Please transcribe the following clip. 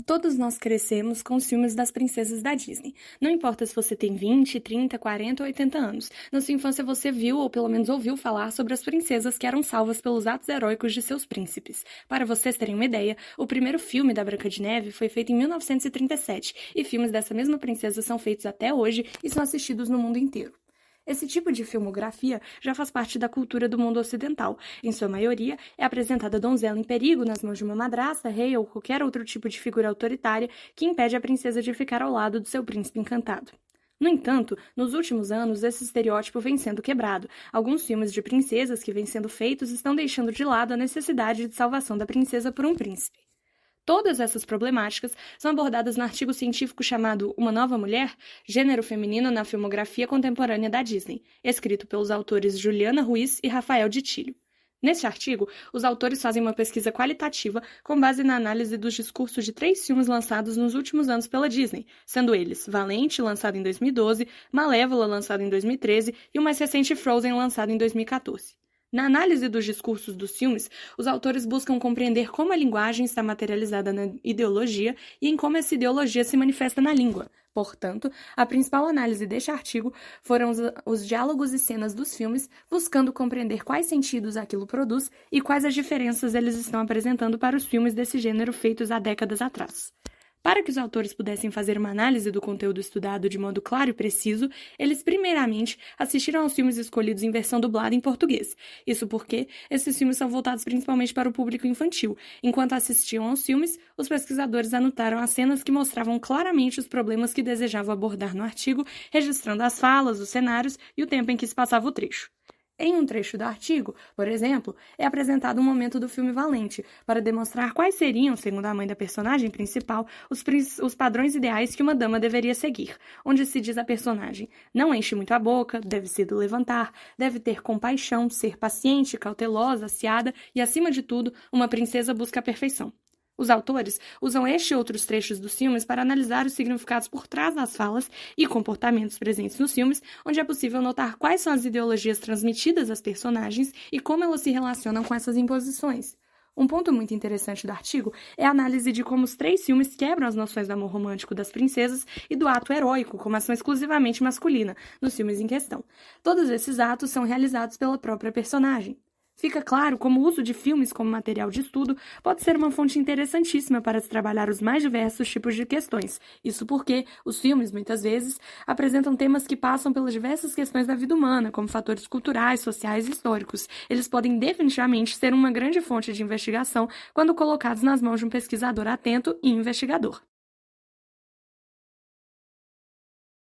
Todos nós crescemos com os filmes das princesas da Disney. Não importa se você tem 20, 30, 40 ou 80 anos. Na sua infância você viu ou pelo menos ouviu falar sobre as princesas que eram salvas pelos atos heróicos de seus príncipes. Para vocês terem uma ideia, o primeiro filme da Branca de Neve foi feito em 1937 e filmes dessa mesma princesa são feitos até hoje e são assistidos no mundo inteiro. Esse tipo de filmografia já faz parte da cultura do mundo ocidental. Em sua maioria, é apresentada a donzela em perigo nas mãos de uma madrasta, rei ou qualquer outro tipo de figura autoritária que impede a princesa de ficar ao lado do seu príncipe encantado. No entanto, nos últimos anos, esse estereótipo vem sendo quebrado. Alguns filmes de princesas que vêm sendo feitos estão deixando de lado a necessidade de salvação da princesa por um príncipe. Todas essas problemáticas são abordadas no artigo científico chamado Uma Nova Mulher, Gênero Feminino na Filmografia Contemporânea da Disney, escrito pelos autores Juliana Ruiz e Rafael de Tílio. Neste artigo, os autores fazem uma pesquisa qualitativa com base na análise dos discursos de 3 filmes lançados nos últimos anos pela Disney, sendo eles Valente, lançado em 2012, Malévola, lançado em 2013, e o mais recente Frozen, lançado em 2014. Na análise dos discursos dos filmes, os autores buscam compreender como a linguagem está materializada na ideologia e em como essa ideologia se manifesta na língua. Portanto, a principal análise deste artigo foram os diálogos e cenas dos filmes, buscando compreender quais sentidos aquilo produz e quais as diferenças eles estão apresentando para os filmes desse gênero feitos há décadas atrás. Para que os autores pudessem fazer uma análise do conteúdo estudado de modo claro e preciso, eles primeiramente assistiram aos filmes escolhidos em versão dublada em português. Isso porque esses filmes são voltados principalmente para o público infantil. Enquanto assistiam aos filmes, os pesquisadores anotaram as cenas que mostravam claramente os problemas que desejavam abordar no artigo, registrando as falas, os cenários e o tempo em que se passava o trecho. Em um trecho do artigo, por exemplo, é apresentado um momento do filme Valente, para demonstrar quais seriam, segundo a mãe da personagem principal, os padrões ideais que uma dama deveria seguir, onde se diz a personagem: não enche muito a boca, deve cedo levantar, deve ter compaixão, ser paciente, cautelosa, aciada e, acima de tudo, uma princesa busca a perfeição. Os autores usam este e outros trechos dos filmes para analisar os significados por trás das falas e comportamentos presentes nos filmes, onde é possível notar quais são as ideologias transmitidas às personagens e como elas se relacionam com essas imposições. Um ponto muito interessante do artigo é a análise de como os 3 filmes quebram as noções do amor romântico das princesas e do ato heróico como ação exclusivamente masculina nos filmes em questão. Todos esses atos são realizados pela própria personagem. Fica claro como o uso de filmes como material de estudo pode ser uma fonte interessantíssima para se trabalhar os mais diversos tipos de questões. Isso porque os filmes, muitas vezes, apresentam temas que passam pelas diversas questões da vida humana, como fatores culturais, sociais e históricos. Eles podem definitivamente ser uma grande fonte de investigação quando colocados nas mãos de um pesquisador atento e investigador.